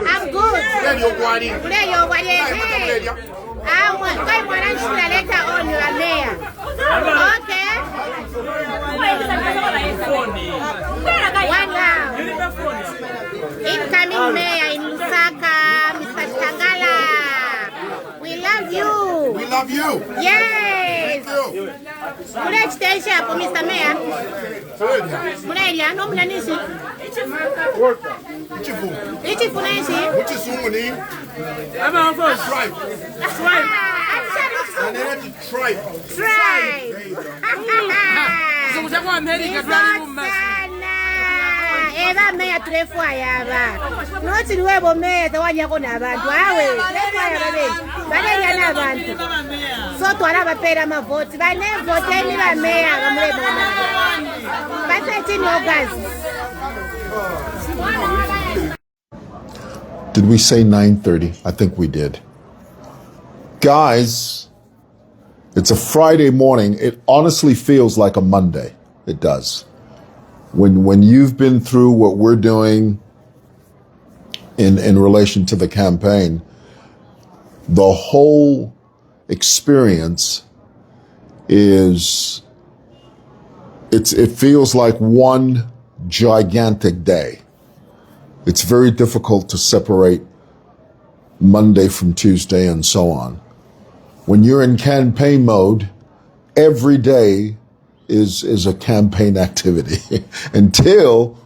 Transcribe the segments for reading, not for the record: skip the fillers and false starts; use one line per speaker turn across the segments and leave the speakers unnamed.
I'm good. I want to later on you are mayor. Okay. One now. Incoming mayor in Lusaka, Mr. Tangala. We love you.
We love you.
Yes.
Thank you.
Muna extension for Mr. Mayor. Muna area no muna nisi. Ichi funa nisi.
Which is Sumani?
I'm on first.
Tribe.
Tribe.
And then that's tribe.
Tribe.
So what's that one?
Eva meya trefu ayaba. Noti niwebo meya tawanya kona abantu. Awe, trefu ayaba beni. Bane yana abantu. So tuwala bapera mavoti. Bane vote ni ba meya kamulebo na. Bate chini August.
Did we say 9:30? I think we did. Guys, it's a Friday morning. It honestly feels like a Monday. It does. When you've been through what we're doing in relation to the campaign, the whole experience it feels like one gigantic day. It's very difficult to separate Monday from Tuesday and so on. When you're in campaign mode, every day is a campaign activity until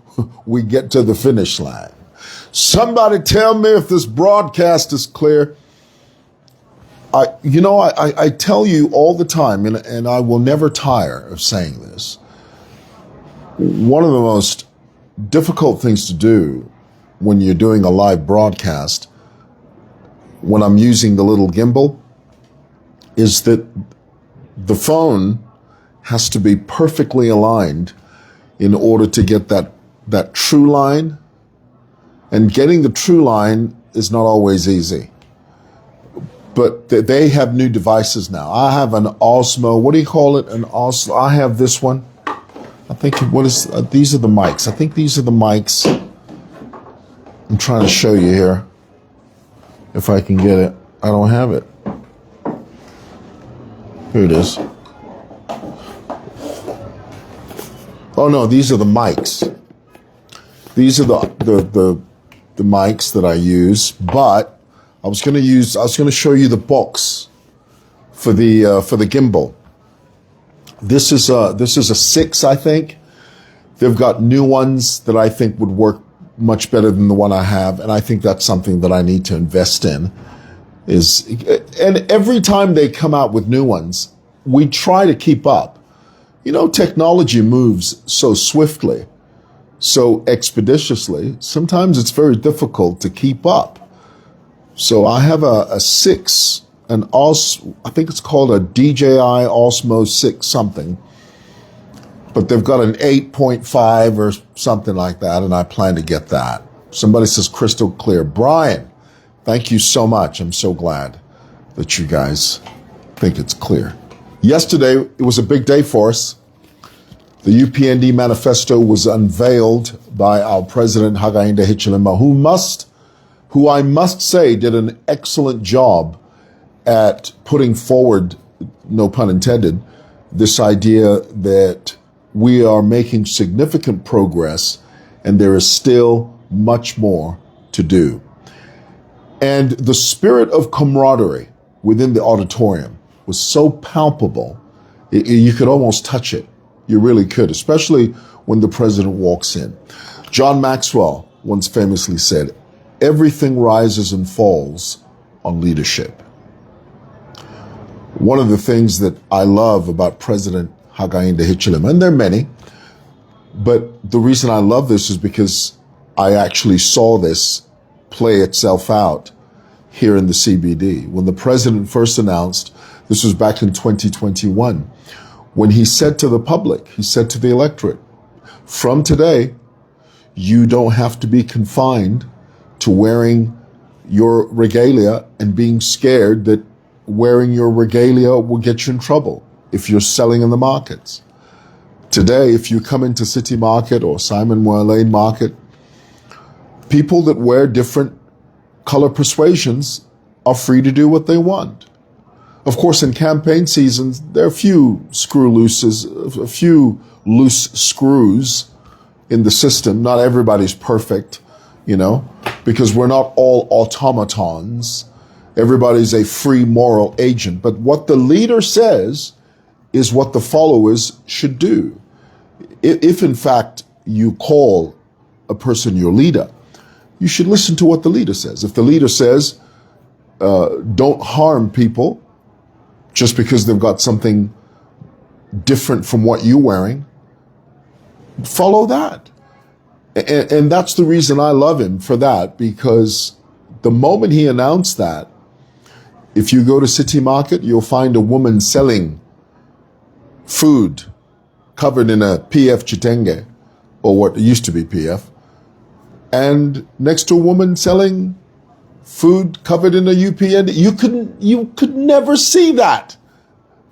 we get to the finish line. Somebody tell me if this broadcast is clear. I tell you all the time, and I will never tire of saying this. One of the most difficult things to do when you're doing a live broadcast, when I'm using the little gimbal, is that the phone has to be perfectly aligned in order to get that true line. And getting the true line is not always easy. But they have new devices now. I have an Osmo, what do you call it? An Osmo, I have this one. I think, these are the mics. I think these are the mics. I'm trying to show you here. If I can get it. I don't have it. Here it is. Oh no, these are the mics. These are the mics that I use, but I was going to show you the box for the gimbal. This is a 6, I think. They've got new ones that I think would work much better than the one I have, and I think that's something that I need to invest in. And every time they come out with new ones, we try to keep up. You know, technology moves so swiftly, so expeditiously. Sometimes it's very difficult to keep up. So I have a 6, I think it's called a DJI Osmo 6 something, but they've got an 8.5 or something like that, and I plan to get that. Somebody says crystal clear. Brian, thank you so much. I'm so glad that you guys think it's clear. Yesterday, it was a big day for us. The UPND manifesto was unveiled by our president, Hakainde Hichilema, who I must say did an excellent job at putting forward, no pun intended, this idea that we are making significant progress and there is still much more to do. And the spirit of camaraderie within the auditorium was so palpable, you could almost touch it. You really could, especially when the president walks in. John Maxwell once famously said, "Everything rises and falls on leadership." One of the things that I love about President Hakainde Hichilema, and there are many, but the reason I love this is because I actually saw this play itself out here in the CBD. When the president first announced, this was back in 2021, when he said to the public, he said to the electorate, from today, you don't have to be confined to wearing your regalia and being scared that wearing your regalia will get you in trouble if you're selling in the markets. Today, if you come into City Market or Simon Moore Lane Market, people that wear different color persuasions are free to do what they want. Of course, in campaign seasons, there are a few a few loose screws in the system. Not everybody's perfect, because we're not all automatons. Everybody's a free moral agent. But what the leader says is what the followers should do. If in fact you call a person your leader, you should listen to what the leader says. If the leader says, don't harm people just because they've got something different from what you're wearing, follow that. And that's the reason I love him for that, because the moment he announced that, if you go to City Market, you'll find a woman selling food covered in a PF chitenge, or what used to be PF, and next to a woman selling food covered in a UPN. You could never see that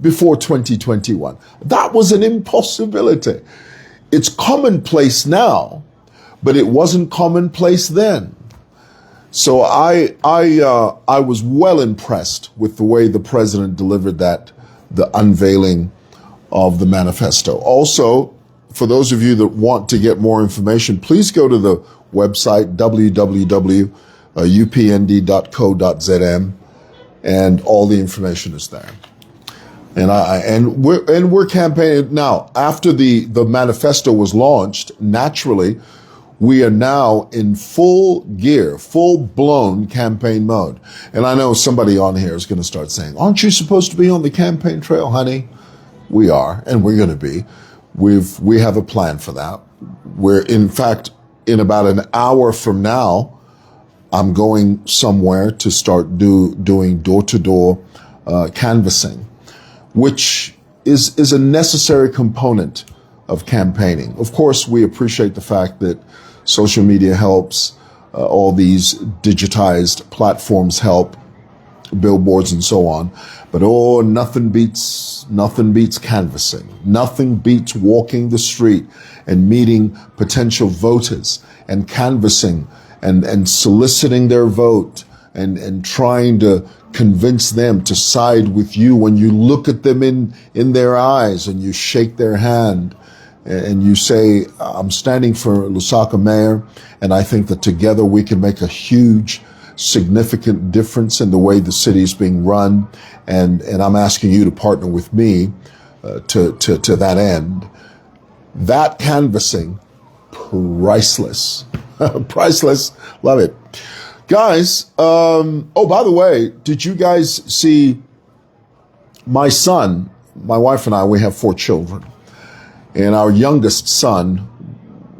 before 2021. That was an impossibility. It's commonplace now, but it wasn't commonplace then. So I was well impressed with the way the president delivered the unveiling of the manifesto. Also, for those of you that want to get more information, please go to the website www.upnd.co.zm, and all the information is there. And we're campaigning now. After the manifesto was launched, naturally, we are now in full gear, full-blown campaign mode. And I know somebody on here is going to start saying, aren't you supposed to be on the campaign trail, honey? We are, and we're going to be. We have a plan for that. We're, in fact, in about an hour from now, I'm going somewhere to start doing door-to-door canvassing, which is a necessary component of campaigning. Of course, we appreciate the fact that social media helps, all these digitized platforms help, billboards and so on. But nothing beats canvassing. Nothing beats walking the street and meeting potential voters and canvassing and soliciting their vote and trying to convince them to side with you when you look at them in their eyes and you shake their hand and you say, I'm standing for Lusaka Mayor, and I think that together we can make a huge, significant difference in the way the city is being run, and I'm asking you to partner with me to that end. That canvassing, priceless. Priceless. Love it. Guys, by the way, did you guys see my son, my wife and I, we have 4 children. And our youngest son,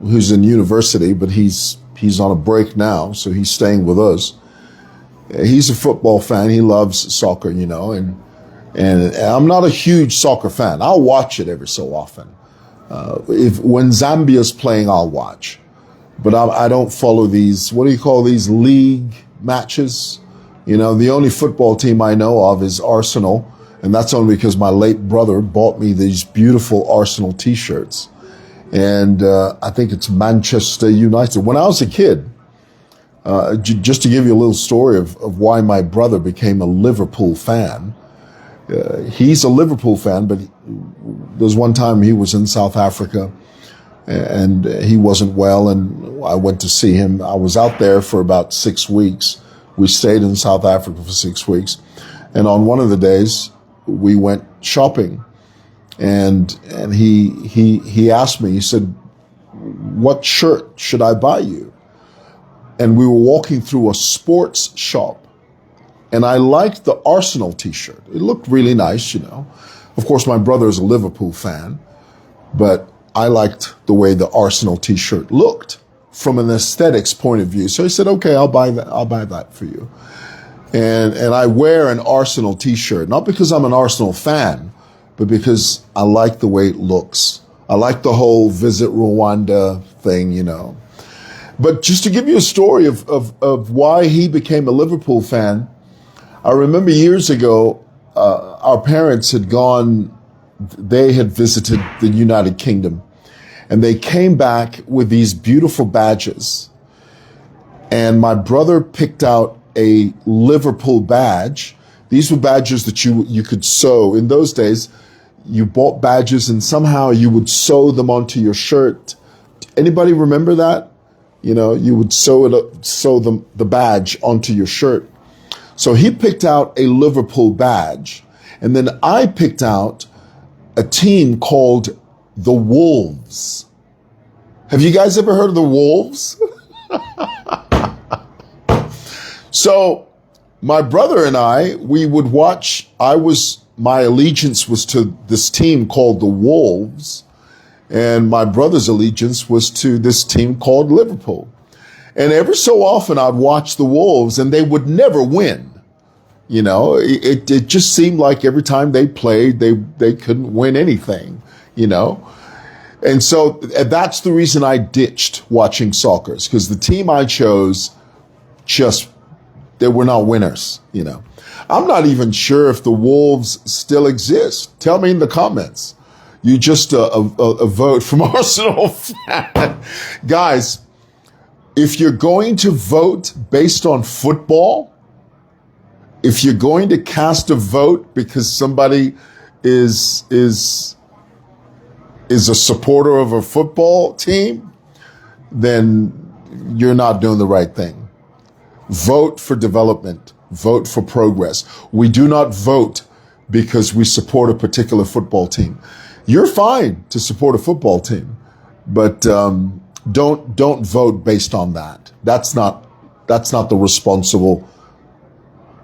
who's in university, but he's on a break now, so he's staying with us. He's a football fan. He loves soccer, and I'm not a huge soccer fan. I'll watch it every so often. When Zambia's playing, I'll watch. But I don't follow these, what do you call these, league matches? The only football team I know of is Arsenal, and that's only because my late brother bought me these beautiful Arsenal T-shirts. And I think it's Manchester United. When I was a kid, just to give you a little story of why my brother became a Liverpool fan. He's a Liverpool fan, but there's one time he was in South Africa and he wasn't well, and I went to see him. I was out there for about 6 weeks. We stayed in South Africa for 6 weeks. And on one of the days, we went shopping. And he asked me, he said, what shirt should I buy you? And we were walking through a sports shop, and I liked the Arsenal T-shirt. It looked really nice, Of course, my brother is a Liverpool fan, but I liked the way the Arsenal T-shirt looked from an aesthetics point of view. So he said, okay, I'll buy that for you. And I wear an Arsenal T-shirt, not because I'm an Arsenal fan, but because I like the way it looks. I like the whole Visit Rwanda thing, But just to give you a story of why he became a Liverpool fan, I remember years ago, our parents had they had visited the United Kingdom, and they came back with these beautiful badges. And my brother picked out a Liverpool badge. These were badges that you could sew. In those days, you bought badges and somehow you would sew them onto your shirt. Anybody remember that? You know, you would sew the badge onto your shirt. So he picked out a Liverpool badge, and then I picked out a team called the Wolves. Have you guys ever heard of the Wolves? So my brother and I, we would watch. My allegiance was to this team called the Wolves, and my brother's allegiance was to this team called Liverpool. And every so often I'd watch the Wolves and they would never win. You know, it just seemed like every time they played, they couldn't win anything, you know. And so that's the reason I ditched watching soccer, because the team I chose they were not winners, you know. I'm not even sure if the Wolves still exist. Tell me in the comments. You just a vote from Arsenal fan. Guys, if you're going to vote based on football, if you're going to cast a vote because somebody is a supporter of a football team, then you're not doing the right thing. Vote for development. Vote for progress. We do not vote because we support a particular football team. You're fine to support a football team, but don't vote based on that. That's not the responsible,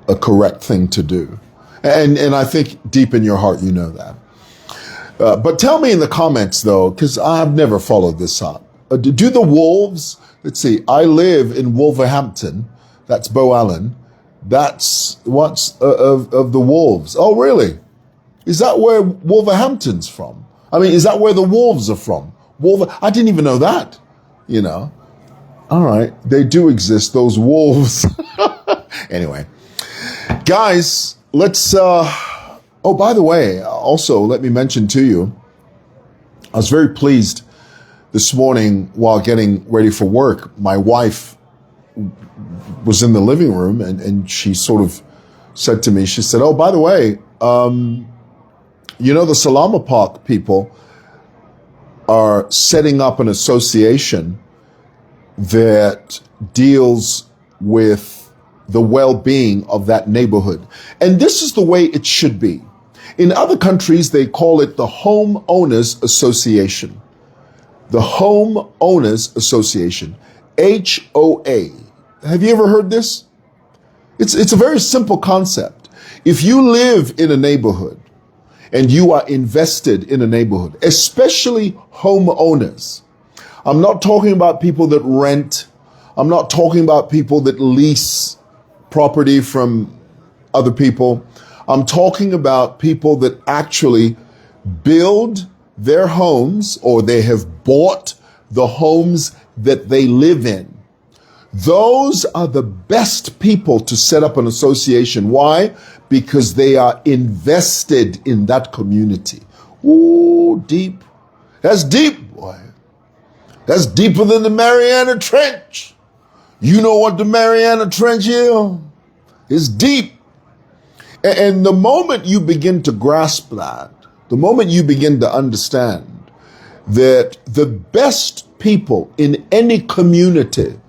a correct thing to do. And I think deep in your heart you know that. But tell me in the comments though, because I've never followed this up. Do the Wolves? Let's see. I live in Wolverhampton. That's Bo Allen. That's what's of the Wolves. Oh, really? Is that where Wolverhampton's from? I mean, is that where the Wolves are from? I didn't even know that, you know. All right. They do exist, those Wolves. Anyway, guys, let's, oh, by the way, also let me mention to you, I was very pleased this morning while getting ready for work. My wife was in the living room and she sort of said to me, she said, oh, by the way, you know, the Salama Park people are setting up an association that deals with the well-being of that neighborhood. And this is the way it should be. In other countries, they call it the Homeowners Association. The Homeowners Association, HOA. Have you ever heard this? It's a very simple concept. If you live in a neighborhood and you are invested in a neighborhood, especially homeowners, I'm not talking about people that rent. I'm not talking about people that lease property from other people. I'm talking about people that actually build their homes, or they have bought the homes that they live in. Those are the best people to set up an association. Why? Because they are invested in that community. Ooh, deep. That's deep, boy. That's deeper than the Mariana Trench. You know what the Mariana Trench is? It's deep. And the moment you begin to grasp that, the moment you begin to understand that the best people in any community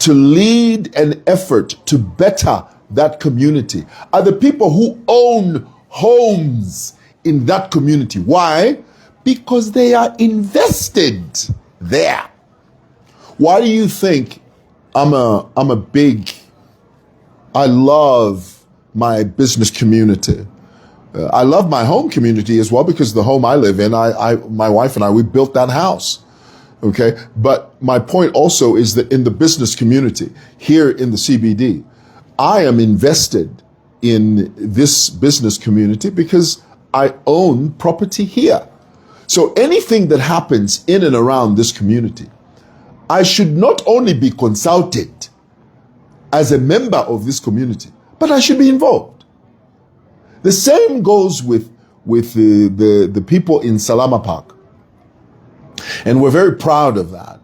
to lead an effort to better that community are the people who own homes in that community. Why? Because they are invested there. Why do you think I love my business community? I love my home community as well, because the home I live in, my wife and I, we built that house. Okay. But my point also is that in the business community here in the CBD, I am invested in this business community because I own property here. So anything that happens in and around this community, I should not only be consulted as a member of this community, but I should be involved. The same goes with the people in Salama Park. And we're very proud of that.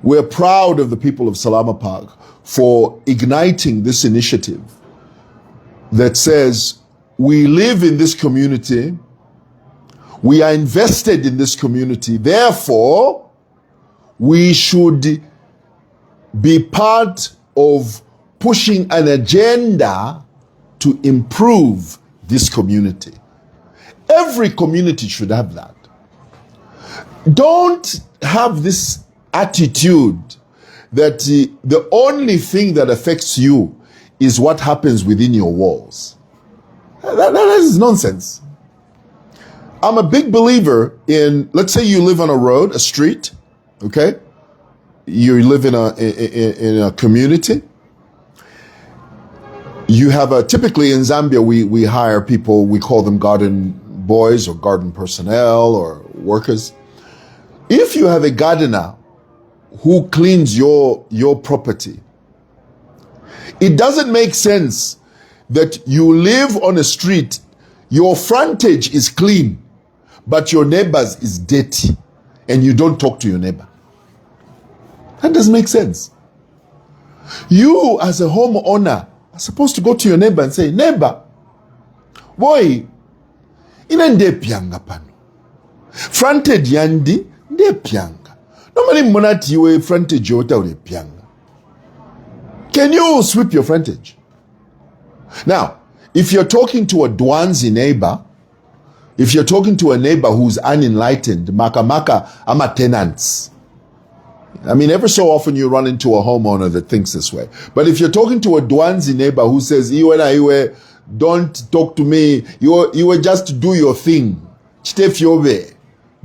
We're proud of the people of Salama Park for igniting this initiative that says we live in this community, we are invested in this community, therefore we should be part of pushing an agenda to improve this community. Every community should have that. Don't have this attitude that the only thing that affects you is what happens within your walls. That is nonsense. I'm a big believer in, let's say you live on a road, a street, okay? You live in a community. You have typically in Zambia, we hire people, we call them garden boys or garden personnel or workers. If you have a gardener who cleans your property, it doesn't make sense that you live on a street, your frontage is clean, but your neighbor's is dirty, and you don't talk to your neighbor. That doesn't make sense. You as a homeowner are supposed to go to your neighbor and say, neighbor, boy, ina ndepianga pano. Frontage yandi ndepianga. Normally monati iwe frontage yota ulepianga. Can you sweep your frontage? Now, if you're talking to a Dwanzi neighbor, if you're talking to a neighbor who's unenlightened, maka ama tenants. I mean, every so often you run into a homeowner that thinks this way. But if you're talking to a Dwanzi neighbor who says, Iwe, don't talk to me, you just do your thing.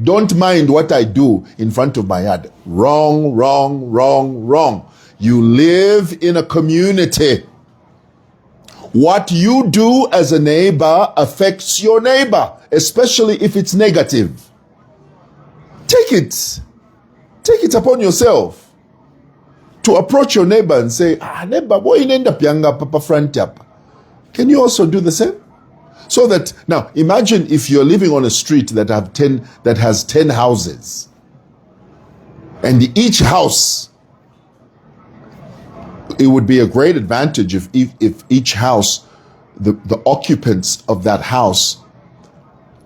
Don't mind what I do in front of my yard. Wrong, wrong, wrong, wrong. You live in a community. What you do as a neighbor affects your neighbor, especially if it's negative. Take it upon yourself to approach your neighbor and say, neighbor, boy, inenda pianga papa front up. Can you also do the same? So that, now imagine if you're living on a street that has 10 houses, and each house, it would be a great advantage if each house, the occupants of that house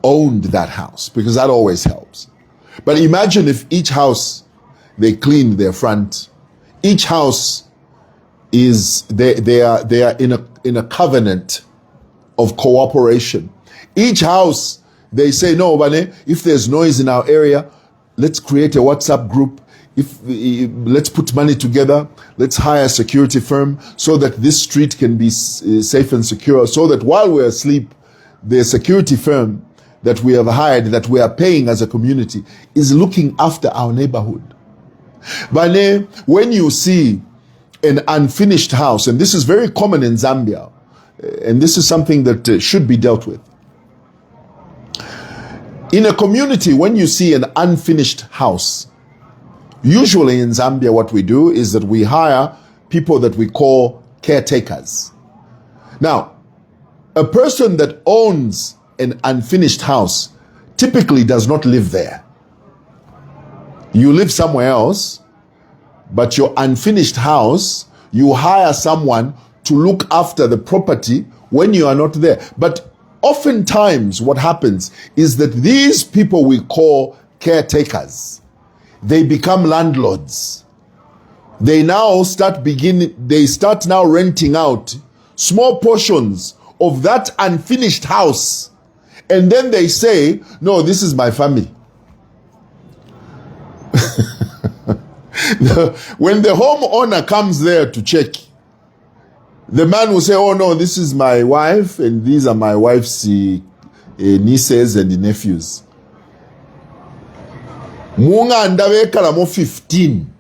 owned that house, because that always helps. But imagine if each house, they cleaned their front. Each house is, they are in a covenant of cooperation. Each house, they say, no, Bane, if there's noise in our area, let's create a WhatsApp group. Let's put money together. Let's hire a security firm so that this street can be safe and secure. So that while we're asleep, the security firm that we have hired, that we are paying as a community, is looking after our neighborhood. Bane, when you see an unfinished house, and this is very common in Zambia, and this is something that should be dealt with. In a community, when you see an unfinished house, usually in Zambia what we do is that we hire people that we call caretakers. Now, a person that owns an unfinished house typically does not live there. You live somewhere else, but your unfinished house, you hire someone to look after the property when you are not there. But oftentimes what happens is that these people we call caretakers, they become landlords. They start now renting out small portions of that unfinished house. And then they say, no, this is my family. When the homeowner comes there to check, the man will say, oh no, this is my wife, and these are my wife's nieces and nephews. Munga andaweka mo 15.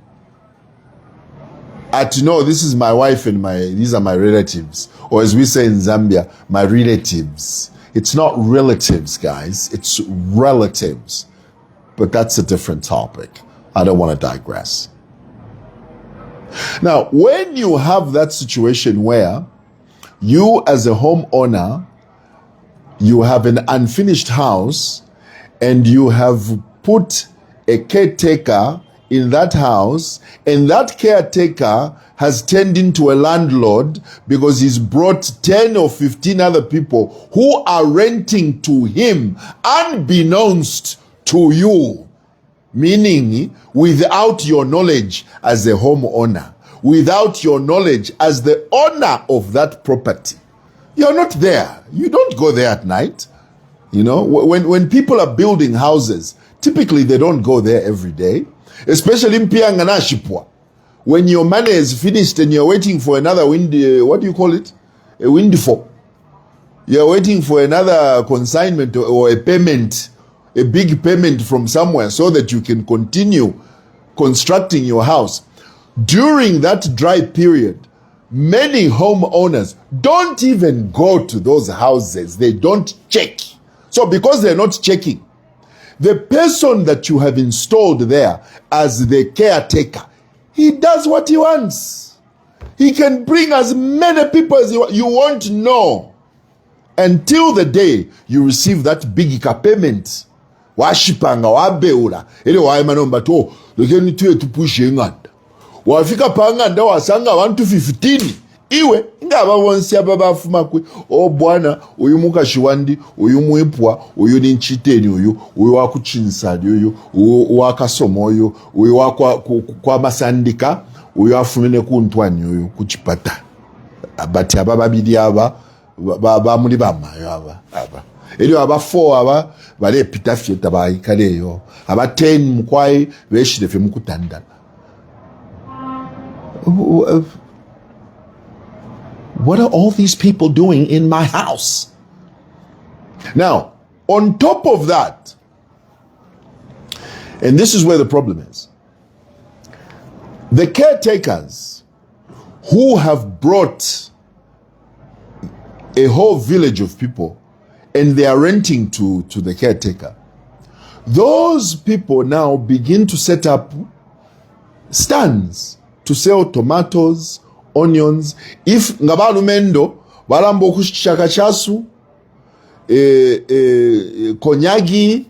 No, this is my wife and these are my relatives. Or as we say in Zambia, my relatives. It's not relatives, guys. It's relatives. But that's a different topic. I don't want to digress. Now, when you have that situation where you as a homeowner, you have an unfinished house and you have put a caretaker in that house, and that caretaker has turned into a landlord because he's brought 10 or 15 other people who are renting to him unbeknownst to you, meaning without your knowledge as a homeowner, without your knowledge as the owner of that property. You're not there. You don't go there at night. You know, when people are building houses, typically they don't go there every day, especially in Pianganashipwa. When your money is finished and you're waiting for another what do you call it? A windfall. You're waiting for another consignment or a payment, a big payment from somewhere so that you can continue constructing your house. During that dry period, many homeowners don't even go to those houses. They don't check. So because they're not checking, the person that you have installed there as the caretaker, he does what he wants. He can bring as many people as you won't know until the day you receive that big payment. Washipanga wabeula ile waimanomba to lekeni tuye tupushe nganda wafika panganda wasanga 115 iwe ngaba bonsi ababafuma kwe o bwana uyu mukashiwandi uyu muipwa uyu ni nchiteni uyu wakuchinsadi uyu wakasomo uyu kwa masandika uyu afumene kuntwani uyu kuchipata abati abababidi aba muri bamayo aba elio aba 4 aba bale pitafyeta bayikaleyo aba 10 mkwai beshirefe mukutandana. What are all these people doing in my house? Now, on top of that, and this is where the problem is, the caretakers who have brought a whole village of people and they are renting to the caretaker, those people now begin to set up stands to sell tomatoes, onions. If ngabalu mendo balambo kushaka chasu konyagi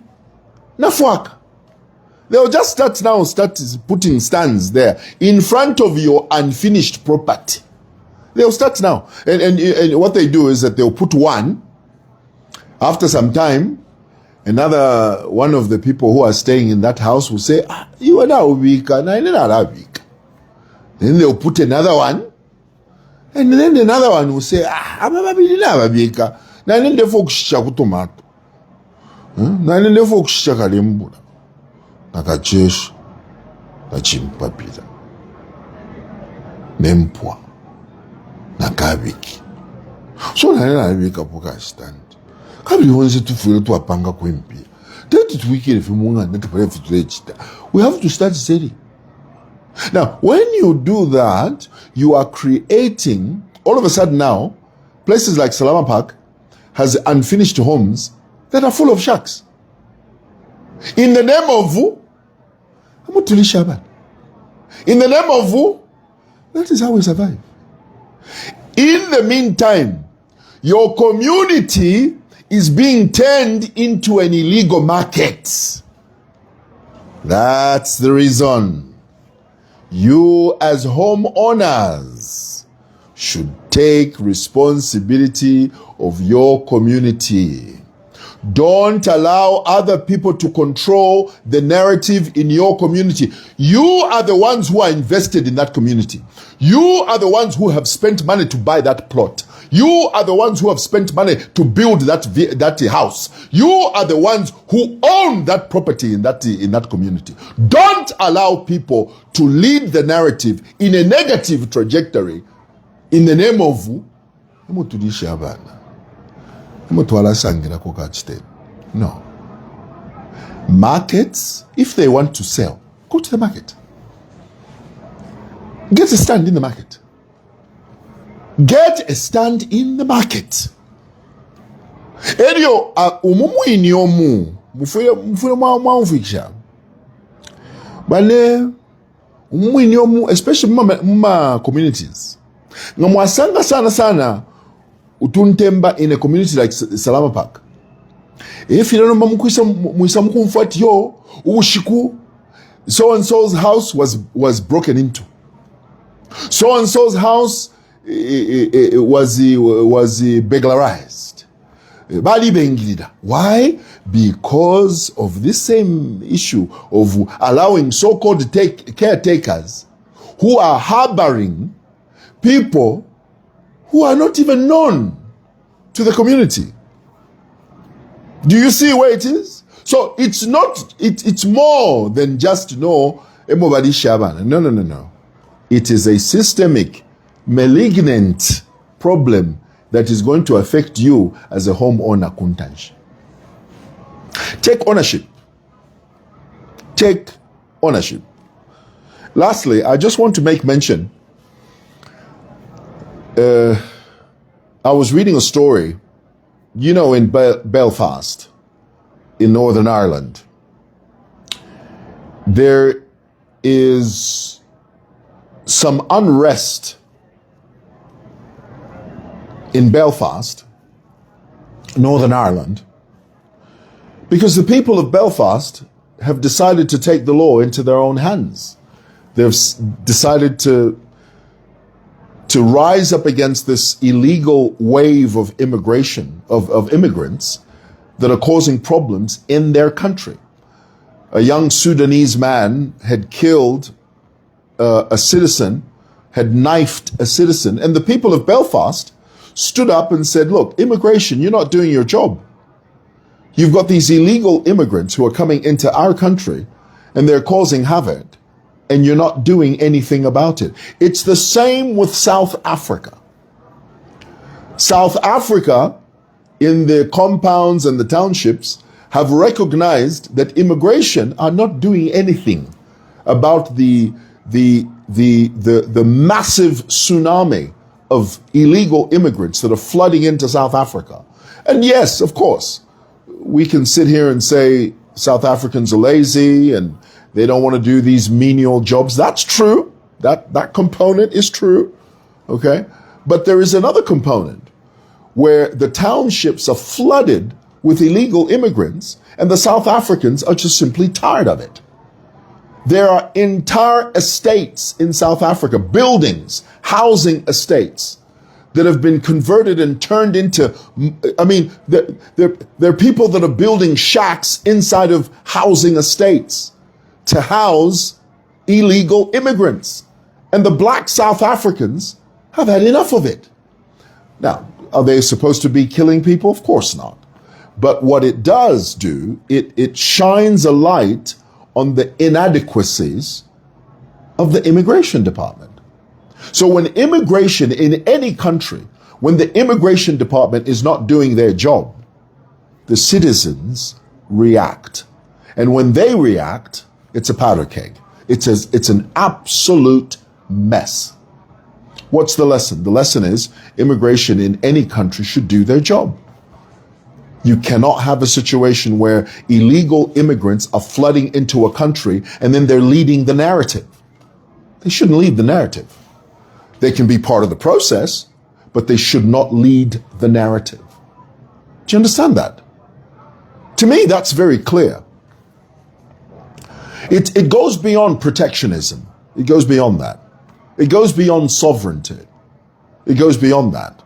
nafuaka, they'll just start putting stands there in front of your unfinished property. They'll start now, and what they do is that they'll put one. After some time, another one of the people who are staying in that house will say, you are now weak, and I not weak. Then they'll put another one, and then another one will say, and then they focus tomato. And then they focus kalimbula. Nakachesh, nachimpapira. Nempwa. Nakabiki. So na wika poka stand. Kabili honze tufule tu apanga kwempi. Tete tuwiki if munga netupare fitulechita. We have to start selling. Now, when you do that, you are creating, all of a sudden now, places like Salama Park has unfinished homes that are full of sharks. In the name of who? In the name of who? That is how we survive. In the meantime, your community is being turned into an illegal market. That's the reason. You as homeowners should take responsibility of your community. Don't allow other people to control the narrative in your community. You are the ones who are invested in that community. You are the ones who have spent money to buy that plot. You are the ones who have spent money to build that house. You are the ones who own that property in that community. Don't allow people to lead the narrative in a negative trajectory in the name of who? No. Markets, if they want to sell, go to the market. Get a stand in the market. Get a stand in the market. Elio umumu inyomu mufule mwaumfikisha. Bale umumu inyomu, especially muma communities. Ngamwasanga sana utuntemba in a community like Salama Park. If you don't know muisa mkumfuati yo ushiku So-and-so's house was broken into. So-and-so's house was burglarized. Why? Because of this same issue of allowing so-called caretakers who are harboring people who are not even known to the community. Do you see where it is? So it's not, it's more than just, Emobadi Shaban. No. It is a systemic, malignant problem that is going to affect you as a homeowner, Kuntanj. Take ownership. Take ownership. Lastly, I just want to make mention. I was reading a story, in Belfast, in Northern Ireland. There is some unrest in Belfast, Northern Ireland, because the people of Belfast have decided to take the law into their own hands. They've decided to rise up against this illegal wave of immigration, of immigrants that are causing problems in their country. A young Sudanese man had killed a citizen, had knifed a citizen, and the people of Belfast stood up and said, look, immigration, you're not doing your job. You've got these illegal immigrants who are coming into our country and they're causing havoc, and you're not doing anything about it. It's the same with South Africa. South Africa, in the compounds and the townships, have recognized that immigration are not doing anything about the massive tsunami of illegal immigrants that are flooding into South Africa. And yes, of course, we can sit here and say South Africans are lazy and they don't want to do these menial jobs. That's true. That component is true. Okay. But there is another component where the townships are flooded with illegal immigrants and the South Africans are just simply tired of it. There are entire estates in South Africa, buildings, housing estates that have been converted and turned into, there are people that are building shacks inside of housing estates to house illegal immigrants. And the black South Africans have had enough of it. Now, are they supposed to be killing people? Of course not. But what it does do, it shines a light on the inadequacies of the immigration department. So when immigration in any country, when the immigration department is not doing their job, the citizens react. And when they react, it's a powder keg. It's an absolute mess. What's the lesson? The lesson is immigration in any country should do their job. You cannot have a situation where illegal immigrants are flooding into a country and then they're leading the narrative. They shouldn't lead the narrative. They can be part of the process, but they should not lead the narrative. Do you understand that? To me, that's very clear. It goes beyond protectionism. It goes beyond that. It goes beyond sovereignty. It goes beyond that.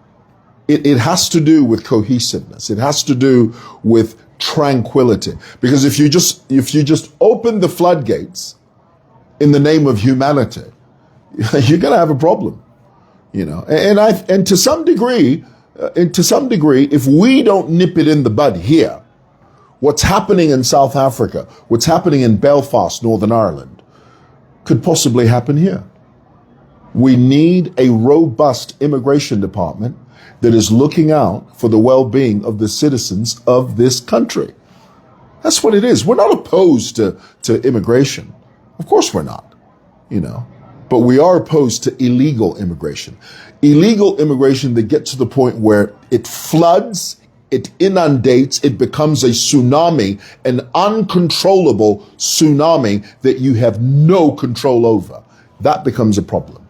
It has to do with cohesiveness. It has to do with tranquility. Because if you just open the floodgates in the name of humanity, you're going to have a problem, And to some degree, if we don't nip it in the bud here, what's happening in South Africa, what's happening in Belfast, Northern Ireland, could possibly happen here. We need a robust immigration department that is looking out for the well-being of the citizens of this country. That's what it is. We're not opposed to immigration. Of course we're not, but we are opposed to illegal immigration. Illegal immigration that gets to the point where it floods, it inundates, it becomes a tsunami, an uncontrollable tsunami that you have no control over. That becomes a problem.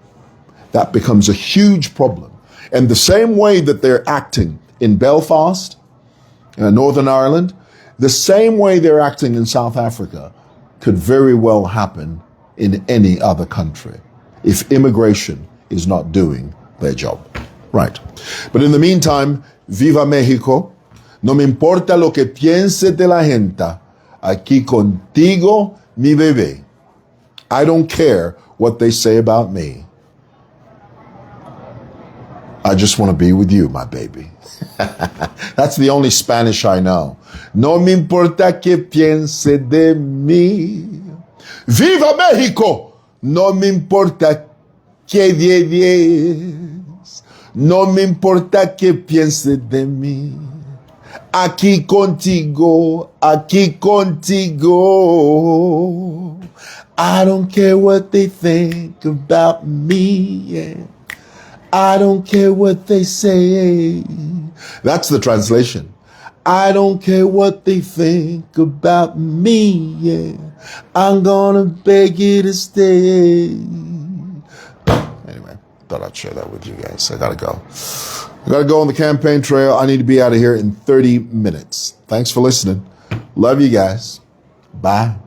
That becomes a huge problem. And the same way that they're acting in Belfast, Northern Ireland, the same way they're acting in South Africa could very well happen in any other country if immigration is not doing their job. Right. But in the meantime, viva México. No me importa lo que piense de la gente. Aquí contigo, mi bebé. I don't care what they say about me. I just want to be with you, my baby. That's the only Spanish I know. No me importa que piense de mí. ¡Viva México! No me importa que diez. No me importa que piense de mí. Aquí contigo, aquí contigo. I don't care what they think about me. Yeah. I don't care what they say. That's the translation. I don't care what they think about me. Yeah. I'm gonna beg you to stay. Anyway, thought I'd share that with you guys. I gotta go. I gotta go on the campaign trail. I need to be out of here in 30 minutes. Thanks for listening. Love you guys. Bye.